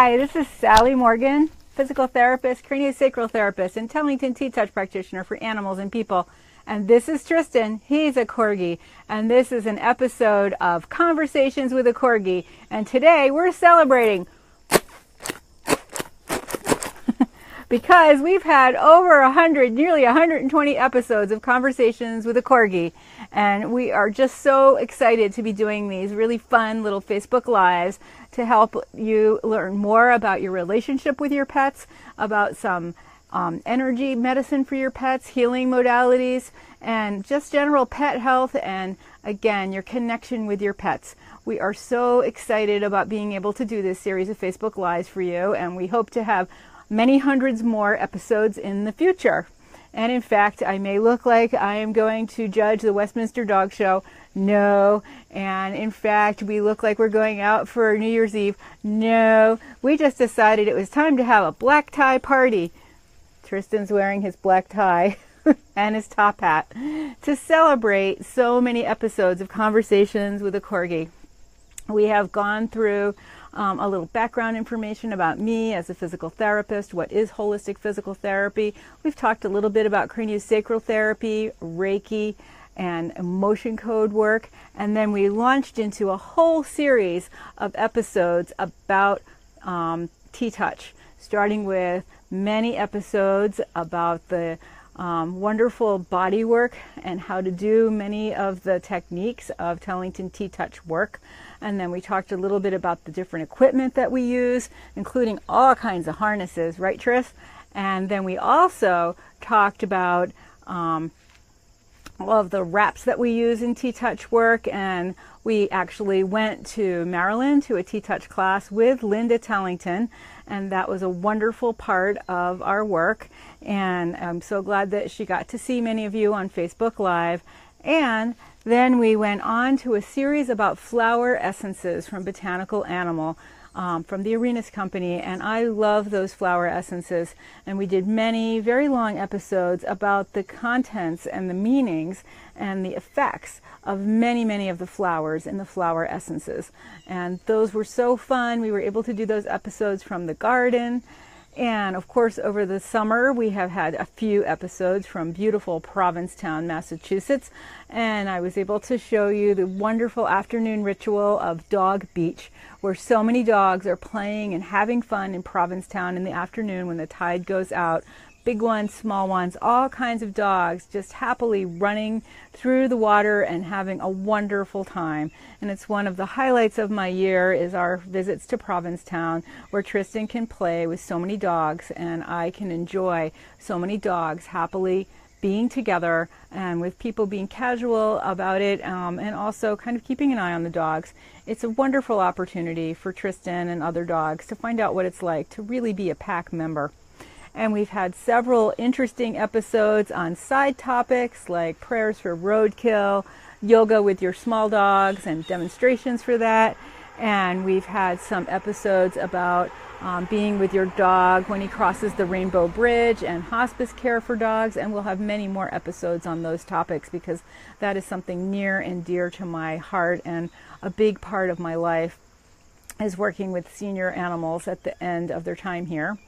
Hi, this is Sally Morgan, physical therapist, craniosacral therapist, and Tellington T-Touch practitioner for animals and people. And this is Tristan. He's a Corgi. And this is an episode of Conversations with a Corgi. And today we're celebrating because we've had over 100, nearly 120 episodes of Conversations with a Corgi. And we are just so excited to be doing these really fun little Facebook Lives to help you learn more about your relationship with your pets, about some energy medicine for your pets, healing modalities, and just general pet health, and again, your connection with your pets. We are so excited about being able to do this series of Facebook Lives for you, and we hope to have many hundreds more episodes in the future. And in fact, I may look like I am going to judge the Westminster Dog Show. No. And in fact, we look like we're going out for New Year's Eve. No. We just decided it was time to have a black tie party. Tristan's wearing his black tie and his top hat to celebrate so many episodes of Conversations with a Corgi. We have gone through a little background information about me as a physical therapist. What is holistic physical therapy? We've talked a little bit about craniosacral therapy, Reiki, and emotion code work. And then we launched into a whole series of episodes about T-Touch, starting with many episodes about the wonderful body work and how to do many of the techniques of Tellington T-Touch work. And then we talked a little bit about the different equipment that we use, including all kinds of harnesses, right, Tris? And then we also talked about all of the wraps that we use in T-Touch work. And we actually went to Maryland to a T-Touch class with Linda Tellington. And that was a wonderful part of our work. And I'm so glad that she got to see many of you on Facebook Live. And then we went on to a series about flower essences from Botanical Animal, from the Arenas Company, and I love those flower essences. And we did many very long episodes about the contents and the meanings and the effects of many of the flowers in the flower essences. And those were so fun. We were able to do those episodes from the garden. And of course, over the summer, we have had a few episodes from beautiful Provincetown, Massachusetts. And I was able to show you the wonderful afternoon ritual of Dog Beach, where so many dogs are playing and having fun in Provincetown in the afternoon when the tide goes out. Big ones, small ones, all kinds of dogs just happily running through the water and having a wonderful time. And it's one of the highlights of my year is our visits to Provincetown, where Tristan can play with so many dogs and I can enjoy so many dogs happily being together and with people being casual about it, and also kind of keeping an eye on the dogs. It's a wonderful opportunity for Tristan and other dogs to find out what it's like to really be a pack member. And we've had several interesting episodes on side topics like prayers for roadkill, yoga with your small dogs, and demonstrations for that. And we've had some episodes about being with your dog when he crosses the Rainbow Bridge, and hospice care for dogs. And we'll have many more episodes on those topics because that is something near and dear to my heart, and a big part of my life is working with senior animals at the end of their time here.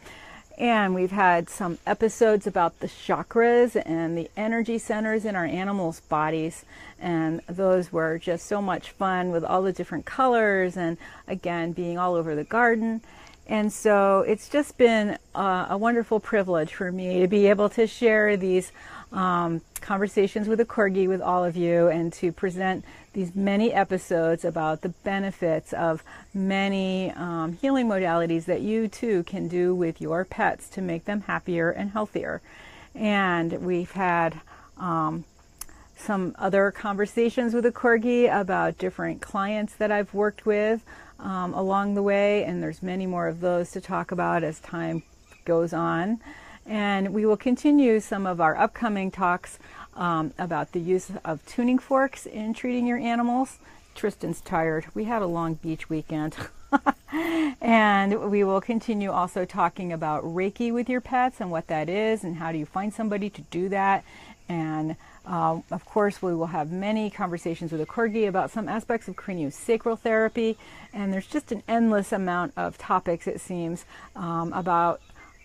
And we've had some episodes about the chakras and the energy centers in our animals' bodies. And those were just so much fun with all the different colors and, again, being all over the garden. And so it's just been a wonderful privilege for me to be able to share these Conversations with a Corgi with all of you, and to present these many episodes about the benefits of many healing modalities that you too can do with your pets to make them happier and healthier. And we've had some other conversations with a Corgi about different clients that I've worked with along the way, and there's many more of those to talk about as time goes on. And we will continue some of our upcoming talks about the use of tuning forks in treating your animals. Tristan's tired. We had a long beach weekend. And we will continue also talking about Reiki with your pets and what that is and how do you find somebody to do that. And of course, we will have many conversations with a Corgi about some aspects of craniosacral therapy. And there's just an endless amount of topics, it seems, about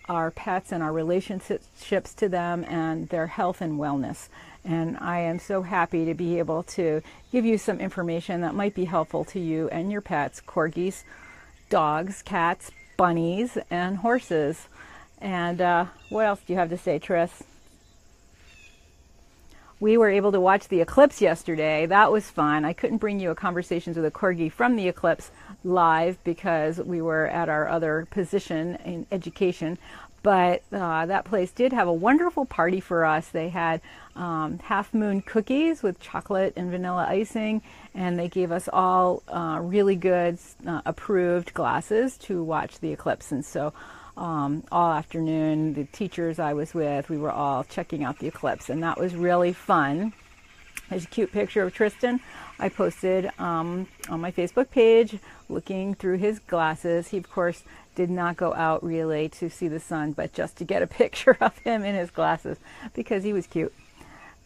our pets and our relationships to them and their health and wellness. And I am so happy to be able to give you some information that might be helpful to you and your pets, corgis, dogs, cats, bunnies, and horses. And what else do you have to say, Tris? We were able to watch the eclipse yesterday. That was fun. I couldn't bring you a Conversations with a Corgi from the eclipse live because we were at our other position in education. But that place did have a wonderful party for us. They had half moon cookies with chocolate and vanilla icing, and they gave us all really good approved glasses to watch the eclipse. And so all afternoon, the teachers I was with, we were all checking out the eclipse, and that was really fun. There's a cute picture of Tristan I posted on my Facebook page looking through his glasses. He, of course, did not go out really to see the sun, but just to get a picture of him in his glasses because he was cute.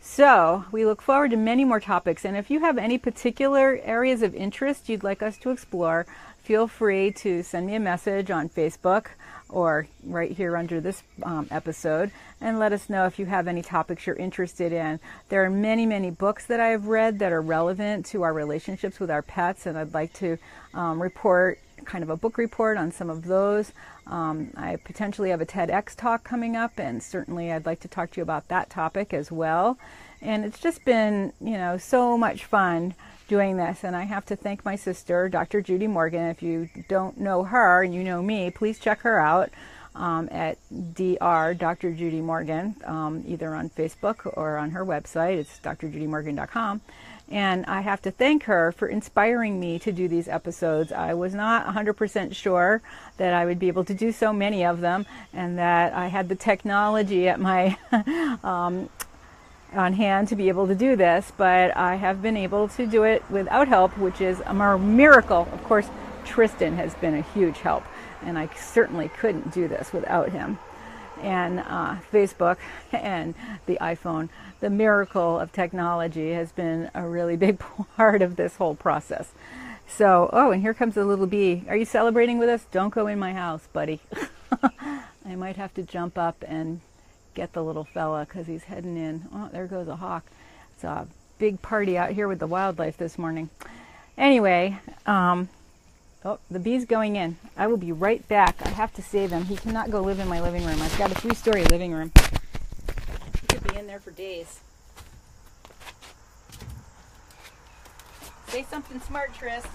So we look forward to many more topics, and if you have any particular areas of interest you'd like us to explore, feel free to send me a message on Facebook or right here under this episode and let us know if you have any topics you're interested in. There are many, many books that I've read that are relevant to our relationships with our pets, and I'd like to report kind of a book report on some of those. I potentially have a TEDx talk coming up, and certainly I'd like to talk to you about that topic as well. And it's just been, so much fun doing this, and I have to thank my sister, Dr. Judy Morgan. If you don't know her and you know me, please check her out at Dr. Judy Morgan, either on Facebook or on her website. It's drjudymorgan.com. And I have to thank her for inspiring me to do these episodes. I was not 100% sure that I would be able to do so many of them, and that I had the technology at my on hand to be able to do this, but I have been able to do it without help, which is a miracle. Of course, Tristan has been a huge help, and I certainly couldn't do this without him. And Facebook and the iPhone, the miracle of technology has been a really big part of this whole process. So, and here comes a little bee. Are you celebrating with us? Don't go in my house, buddy. I might have to jump up and get the little fella because he's heading in. Oh, there goes a hawk. It's a big party out here with the wildlife this morning. Anyway, the bee's going in. I will be right back. I have to save him. He cannot go live in my living room. I've got a 3-story living room. He could be in there for days. Say something smart, Tris.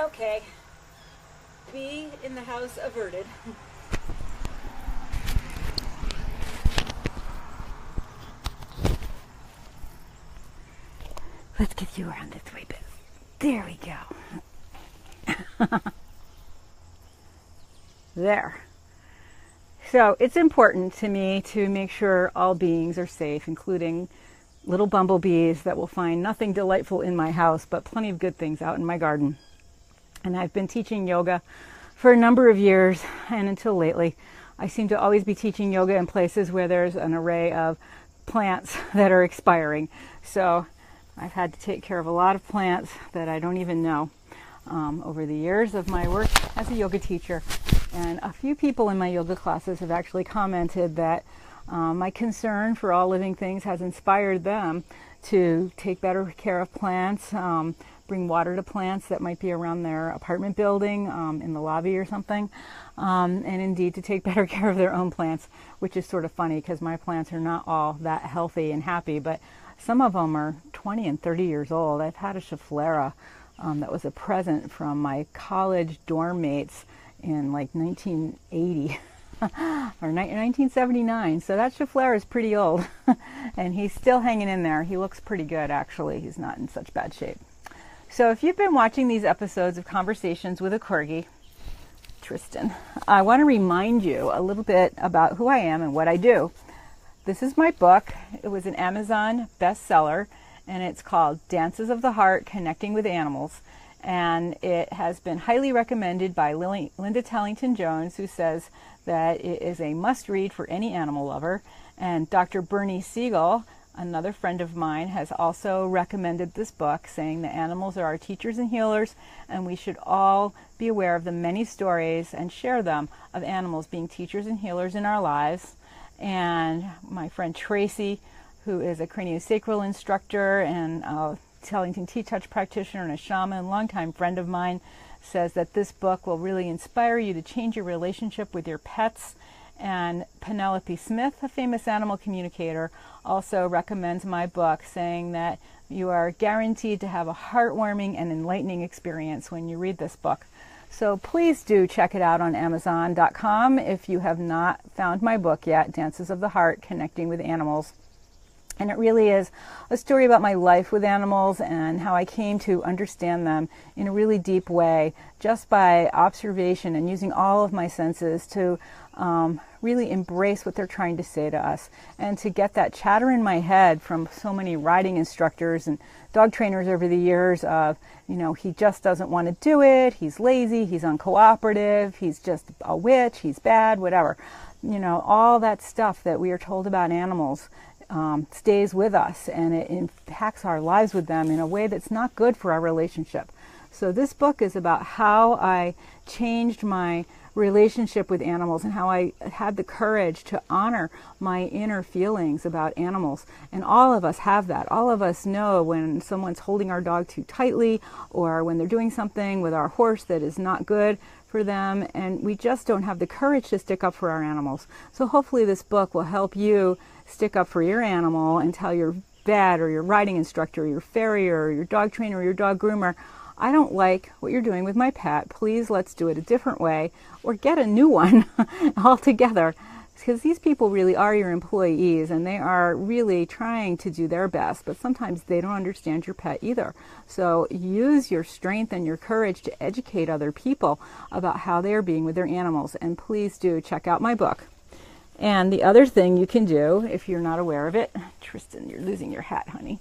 Okay, bee in the house averted. Let's get you around this way, bit. There we go. There. So it's important to me to make sure all beings are safe, including little bumblebees that will find nothing delightful in my house, but plenty of good things out in my garden. And I've been teaching yoga for a number of years, and until lately, I seem to always be teaching yoga in places where there's an array of plants that are expiring. So I've had to take care of a lot of plants that I don't even know over the years of my work as a yoga teacher. And a few people in my yoga classes have actually commented that my concern for all living things has inspired them to take better care of plants, bring water to plants that might be around their apartment building, in the lobby or something, and indeed to take better care of their own plants, which is sort of funny because my plants are not all that healthy and happy, but some of them are 20 and 30 years old. I've had a Schefflera that was a present from my college dorm mates in like 1980 or 1979. So that Schefflera is pretty old and he's still hanging in there. He looks pretty good, actually. He's not in such bad shape. So if you've been watching these episodes of Conversations with a Corgi, Tristan, I want to remind you a little bit about who I am and what I do. This is my book. It was an Amazon bestseller, and it's called Dances of the Heart, Connecting with Animals. And it has been highly recommended by Linda Tellington-Jones, who says that it is a must-read for any animal lover. And Dr. Bernie Siegel, another friend of mine, has also recommended this book, saying that animals are our teachers and healers, and we should all be aware of the many stories and share them of animals being teachers and healers in our lives. And my friend Tracy, who is a craniosacral instructor and a Tellington T-Touch practitioner and a shaman, longtime friend of mine, says that this book will really inspire you to change your relationship with your pets. And Penelope Smith, a famous animal communicator, also recommends my book, saying that you are guaranteed to have a heartwarming and enlightening experience when you read this book. So please do check it out on Amazon.com if you have not found my book yet, Dances of the Heart, Connecting with Animals. And it really is a story about my life with animals and how I came to understand them in a really deep way, just by observation and using all of my senses to really embrace what they're trying to say to us, and to get that chatter in my head from so many riding instructors and dog trainers over the years of, he just doesn't want to do it, he's lazy, he's uncooperative, he's just a witch, he's bad, whatever. All that stuff that we are told about animals stays with us, and it impacts our lives with them in a way that's not good for our relationship. So this book is about how I changed my relationship with animals and how I had the courage to honor my inner feelings about animals. And all of us have that. All of us know when someone's holding our dog too tightly, or when they're doing something with our horse that is not good for them, and we just don't have the courage to stick up for our animals. So hopefully this book will help you stick up for your animal and tell your vet or your riding instructor or your farrier or your dog trainer or your dog groomer, I don't like what you're doing with my pet. Please, let's do it a different way, or get a new one altogether. Because these people really are your employees, and they are really trying to do their best, but sometimes they don't understand your pet either. So use your strength and your courage to educate other people about how they are being with their animals. And please do check out my book. And the other thing you can do, if you're not aware of it, Tristan, you're losing your hat, honey,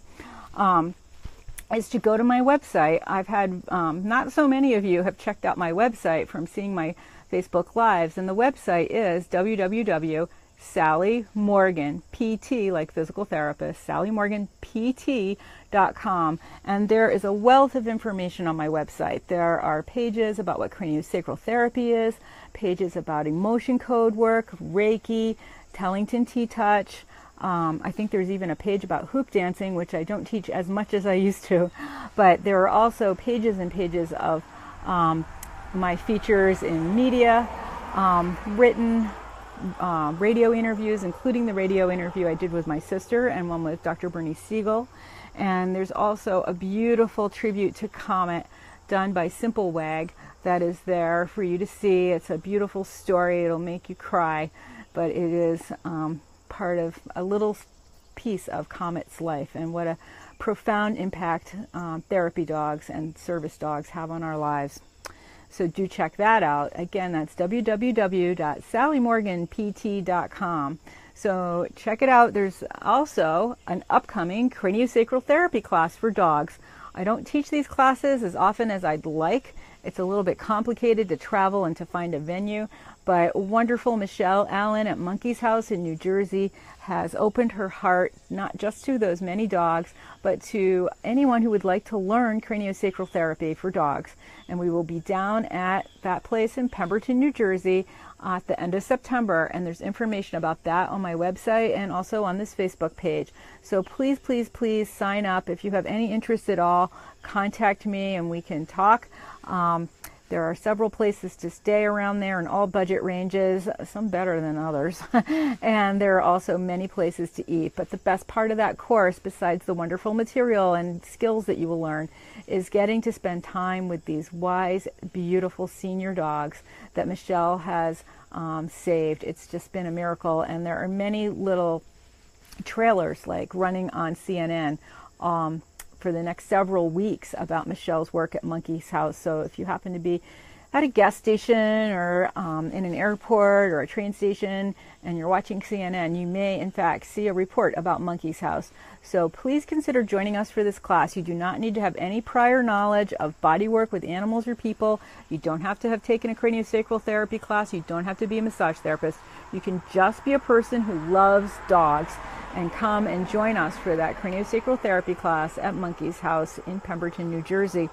is to go to my website. I've had, not so many of you have checked out my website from seeing my Facebook Lives, and the website is www.sallymorganpt, like physical therapist, sallymorganpt.com, and there is a wealth of information on my website. There are pages about what craniosacral therapy is, pages about emotion code work, Reiki, Tellington T-Touch. I think there's even a page about hoop dancing, which I don't teach as much as I used to, but there are also pages and pages of my features in media, written radio interviews, including the radio interview I did with my sister and one with Dr. Bernie Siegel. And there's also a beautiful tribute to Comet done by Simple Wag that is there for you to see. It's a beautiful story. It'll make you cry, but it is part of a little piece of Comet's life and what a profound impact therapy dogs and service dogs have on our lives. So do check that out. Again, that's www.sallymorganpt.com. So check it out. There's also an upcoming craniosacral therapy class for dogs. I don't teach these classes as often as I'd like. It's a little bit complicated to travel and to find a venue, but wonderful Michelle Allen at Monkey's House in New Jersey has opened her heart not just to those many dogs, but to anyone who would like to learn craniosacral therapy for dogs. And we will be down at that place in Pemberton, New Jersey at the end of September, and there's information about that on my website and also on this Facebook page. So please, please, please sign up. If you have any interest at all, contact me and we can talk. There are several places to stay around there in all budget ranges, some better than others. And there are also many places to eat. But the best part of that course, besides the wonderful material and skills that you will learn, is getting to spend time with these wise, beautiful senior dogs that Michelle has saved. It's just been a miracle. And there are many little trailers like running on CNN for the next several weeks about Michelle's work at Monkey's House. So if you happen to be at a gas station or in an airport or a train station and you're watching CNN, you may in fact see a report about Monkey's House. So please consider joining us for this class. You do not need to have any prior knowledge of body work with animals or people. You don't have to have taken a craniosacral therapy class. You don't have to be a massage therapist. You can just be a person who loves dogs and come and join us for that craniosacral therapy class at Monkey's House in Pemberton, New Jersey.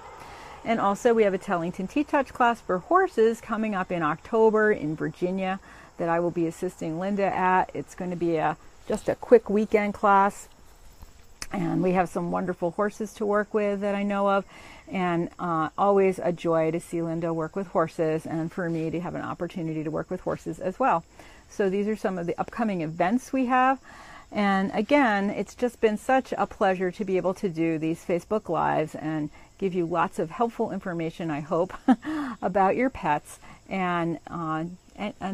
And also we have a Tellington T-Touch class for horses coming up in October in Virginia that I will be assisting Linda at. It's going to be just a quick weekend class. And we have some wonderful horses to work with that I know of. And always a joy to see Linda work with horses and for me to have an opportunity to work with horses as well. So these are some of the upcoming events we have. And again, it's just been such a pleasure to be able to do these Facebook Lives and give you lots of helpful information, I hope, about your pets and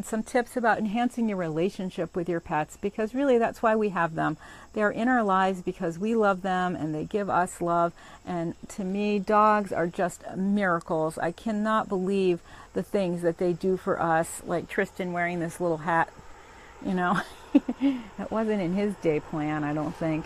some tips about enhancing your relationship with your pets, because really that's why we have them. They're in our lives because we love them and they give us love. And to me, dogs are just miracles. I cannot believe the things that they do for us, like Tristan wearing this little hat, you know. It wasn't in his day plan, I don't think,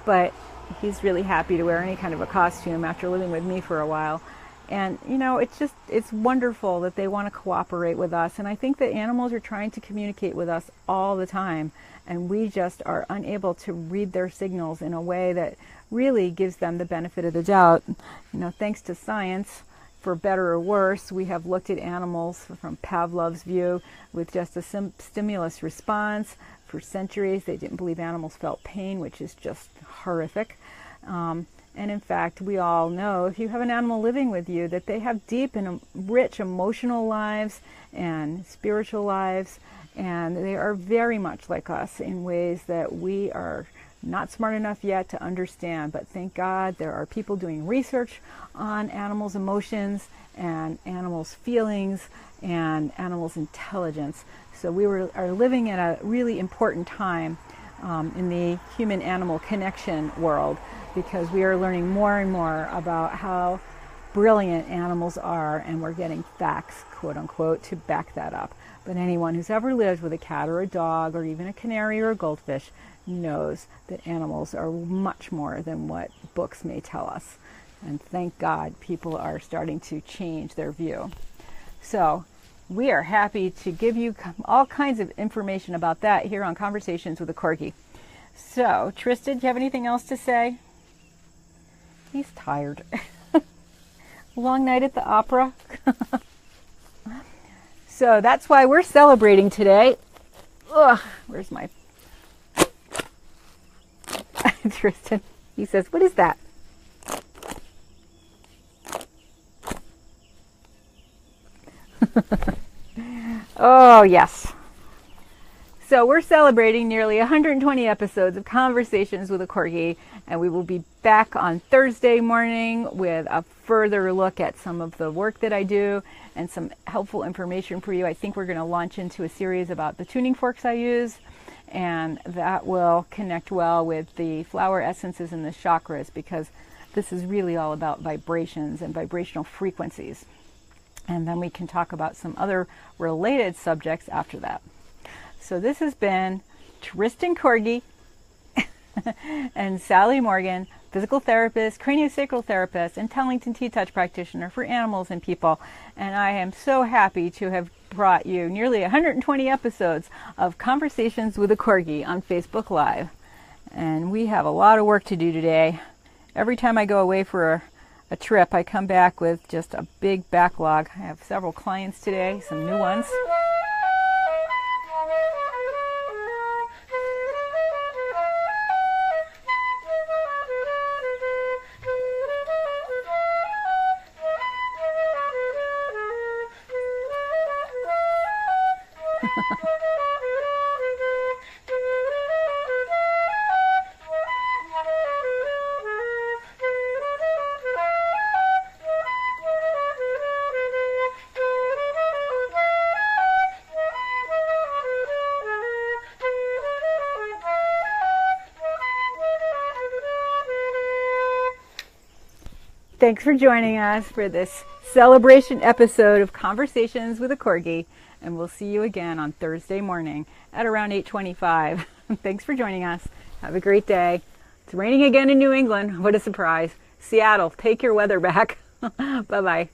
but he's really happy to wear any kind of a costume after living with me for a while. And you know, it's wonderful that they want to cooperate with us. And I think that animals are trying to communicate with us all the time, and we just are unable to read their signals in a way that really gives them the benefit of the doubt. You know, thanks to science, for better or worse, we have looked at animals from Pavlov's view with just a stimulus response. For centuries, they didn't believe animals felt pain, which is just horrific. And in fact, we all know, if you have an animal living with you, that they have deep and rich emotional lives and spiritual lives, and they are very much like us in ways that we are not smart enough yet to understand. But thank God there are people doing research on animals' emotions and animals' feelings and animals' intelligence. So we are living in a really important time in the human-animal connection world, because we are learning more and more about how brilliant animals are, and we're getting facts, quote unquote, to back that up. But anyone who's ever lived with a cat or a dog or even a canary or a goldfish knows that animals are much more than what books may tell us. And thank God people are starting to change their view. So we are happy to give you all kinds of information about that here on Conversations with a Corgi. So, Tristan, do you have anything else to say? He's tired. Long night at the opera. So that's why we're celebrating today. Ugh, where's my... Tristan, he says, what is that? Oh, yes. So we're celebrating nearly 120 episodes of Conversations with a Corgi, and we will be back on Thursday morning with a further look at some of the work that I do and some helpful information for you. I think we're going to launch into a series about the tuning forks I use, and that will connect well with the flower essences and the chakras, because this is really all about vibrations and vibrational frequencies. And then we can talk about some other related subjects after that. So this has been Tristan Corgi and Sally Morgan, physical therapist, craniosacral therapist, and Tellington T-Touch practitioner for animals and people. And I am so happy to have brought you nearly 120 episodes of Conversations with a Corgi on Facebook Live. And we have a lot of work to do today. Every time I go away for a trip, I come back with just a big backlog. I have several clients today, some new ones. Thanks for joining us for this celebration episode of Conversations with a Corgi. And we'll see you again on Thursday morning at around 8:25. Thanks for joining us. Have a great day. It's raining again in New England. What a surprise. Seattle, take your weather back. Bye-bye.